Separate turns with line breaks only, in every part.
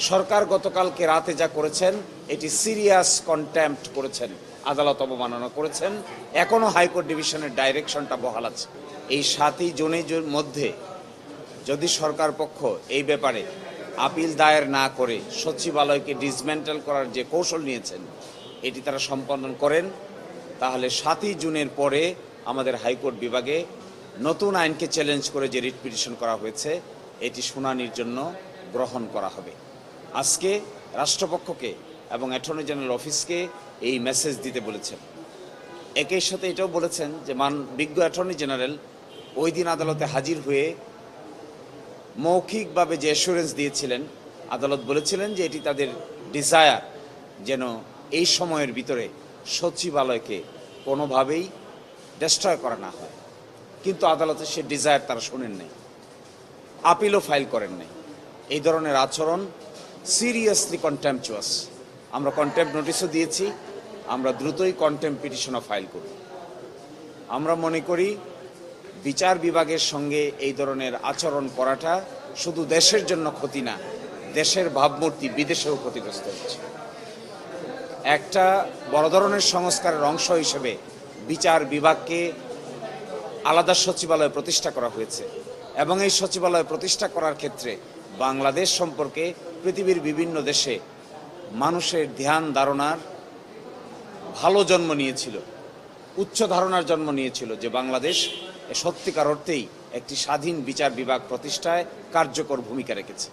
সরকার গতকালকে রাতে যা করেছেন এটি সিরিয়াস কন্টেম্প্ট করেছেন, আদালত অবমাননা করেছেন। এখনও হাইকোর্ট ডিভিশনের ডাইরেকশনটা বহাল আছে। এই 7ই জুনের মধ্যে যদি সরকার পক্ষ এই ব্যাপারে আপিল দায়ের না করে সচিবালয়কে ডিসমেন্টেল করার যে কৌশল নিয়েছেন এটি তারা সম্পন্ন করেন, তাহলে 7ই জুনের পরে আমাদের হাইকোর্ট বিভাগে নতুন আইনকে চ্যালেঞ্জ করে যে রিট পিটিশন করা হয়েছে এটি শুনানির জন্য গ্রহণ করা হবে। আজকে রাষ্ট্রপক্ষকে এবং অ্যাটর্নি জেনারেল অফিসকে এই মেসেজ দিতে বলেছেন। একই সাথে এটাও বলেছেন যে বিজ্ঞ অ্যাটর্নি জেনারেল ওই দিন আদালতে হাজির হয়ে মৌখিকভাবে যে অ্যাসুরেন্স দিয়েছিলেন, আদালত বলেছিলেন যে এটি তাদের ডিজায়ার যেন এই সময়ের ভিতরে সচিবালয়কে কোনোভাবেই ডেস্ট্রয় করা না হয়। কিন্তু আদালতে সে ডিজায়ার তারা শোনেন নাই, আপিলও ফাইল করেন নাই। এই ধরনের আচরণ সিরিয়াসলি কন্টেম্পচুয়াস। আমরা কন্টেম্প নোটিশও দিয়েছি, আমরা দ্রুতই কন্টেম্প পিটিশনও ফাইল করব। আমরা মনে করি বিচার বিভাগের সঙ্গে এই ধরনের আচরণ করাটা শুধু দেশের জন্য ক্ষতি না, দেশের ভাবমূর্তি বিদেশেও ক্ষতিগ্রস্ত হচ্ছে। একটা বড় ধরনের সংস্কারের অংশ হিসেবে বিচার বিভাগকে আলাদা সচিবালয় প্রতিষ্ঠা করা হয়েছে এবং এই সচিবালয় প্রতিষ্ঠা করার ক্ষেত্রে বাংলাদেশ সম্পর্কে পৃথিবীর বিভিন্ন দেশে মানুষের ধ্যান ধারণার ভালো জন্ম নিয়েছিল, উচ্চ ধারণার জন্ম নিয়েছিল যে বাংলাদেশ সত্যিকার অর্থেই একটি স্বাধীন বিচার বিভাগ প্রতিষ্ঠায় কার্যকর ভূমিকা রেখেছে।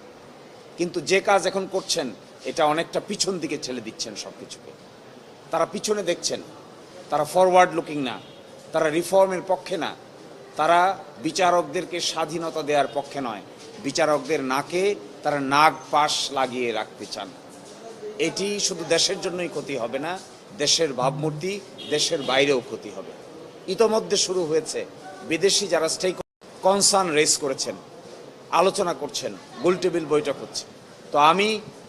কিন্তু যে কাজ এখন করছেন এটা অনেকটা পিছন দিকে ঠেলে দিচ্ছেন সব কিছুকে। তারা পিছনে দেখছেন, তারা ফরওয়ার্ড লুকিং না, তারা রিফর্মের পক্ষে না, তারা বিচারকদেরকে স্বাধীনতা দেওয়ার পক্ষে নয়, বিচারকদের নাকে তারা নাগ পাশ লাগিয়ে রাখতে চান। এটি শুধু দেশের জন্যই ক্ষতি হবে না, দেশের ভাবমূর্তি দেশের বাইরেও ক্ষতি হবে। ইতোমধ্যে শুরু হয়েছে বিদেশি যারা স্টেক কনসার্ন রেজ করেছেন, আলোচনা করছেন, গোলটেবিল বৈঠক হচ্ছে। তো আমি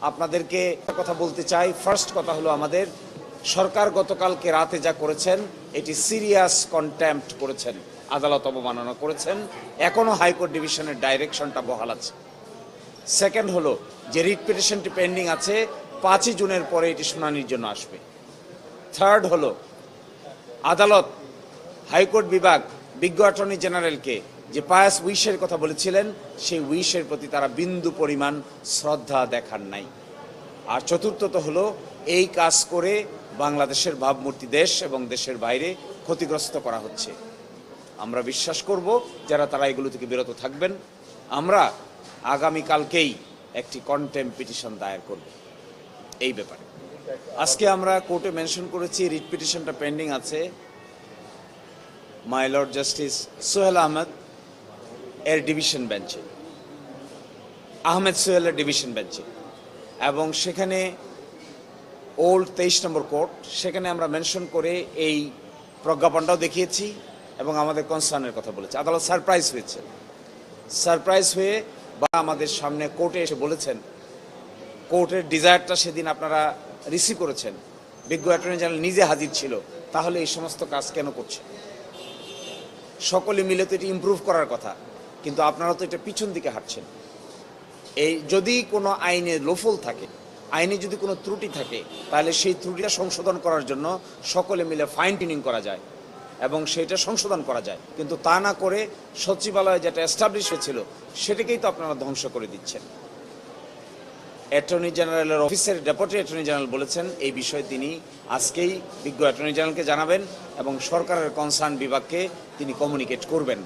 আপনাদেরকে কথা বলতে চাই। ফার্স্ট কথা হলো, আমাদের সরকার গতকালকে রাতে যা করেছেন এটি সিরিয়াস কন্টেম্প্ট করেছেন, আদালত অবমাননা করেছেন। এখনও হাইকোর্ট ডিভিশনের ডাইরেকশনটা বহাল আছে। সেকেন্ড হলো যে রিট পিটিশনটি পেন্ডিং আছে, 5ই জুনের পরে এটি শুনানির জন্য আসবে। থার্ড হলো আদালত হাইকোর্ট বিভাগ বিজ্ঞ অ্যাটর্নি জেনারেলকে যে পায়াস উইশের কথা বলেছিলেন সেই উইশের প্রতি তারা বিন্দু পরিমাণ শ্রদ্ধা দেখান নাই। আর চতুর্থত হলো এই কাজ করে বাংলাদেশের ভাবমূর্তি দেশ এবং দেশের বাইরে ক্ষতিগ্রস্ত করা হচ্ছে। আমরা বিশ্বাস করব যারা তারা এগুলো থেকে বিরত থাকবেন। আমরা আগামীকালকেই একটি কন্টেম্প পিটিশন দায়ের করব এই ব্যাপারে। আজকে আমরা কোর্টে মেনশন করেছি রিট পিটিশনটা পেন্ডিং আছে my lord justice Sohel Ahmed এর ডিভিশন বেঞ্চে, আহমেদ সোহেলের ডিভিশন বেঞ্চে, এবং সেখানে ওল্ড 23 নম্বর কোর্ট, সেখানে আমরা মেনশন করে এই প্রজ্ঞাপনটাও দেখিয়েছি এবং আমাদের কনসার্নের কথা বলেছি। আদালত সারপ্রাইজ হয়েছে, সারপ্রাইজ হয়ে বা আমাদের সামনে কোর্টে এসে বলেছেন, কোর্টের ডিজায়ারটা সেদিন আপনারা রিসিভ করেছেন, বিজ্ঞ অ্যাটর্নি জেনারেল নিজে হাজির ছিল, তাহলে এই সমস্ত কাজ কেন করছে? সকলে মিলে তো এটি ইমপ্রুভ করার কথা, কিন্তু আপনারা তো এটা পিছন দিকে হাঁটছেন। এই যদি কোনো আইনে লোফল থাকে, আইনে যদি কোনো ত্রুটি থাকে, তাহলে সেই ত্রুটিটা সংশোধন করার জন্য সকলে মিলে ফাইন টিউনিং করা যায় এবং সেটা সংশোধন করা যায়। কিন্তু তা না করে সচিবালয় যেটা এস্টাবলিশ হয়েছিল সেটাকেই তো আপনারা ধ্বংস করে দিচ্ছেন। অ্যাটর্নি জেনারেলের অফিসের ডেপুটি অ্যাটর্নি জেনারেল বলেছেন এই বিষয়ে তিনি আজকেই বিজ্ঞ অ্যাটর্নি জেনারেলকে জানাবেন এবং সরকারের কনসার্ন বিভাগকে তিনি কমিউনিকেট করবেন।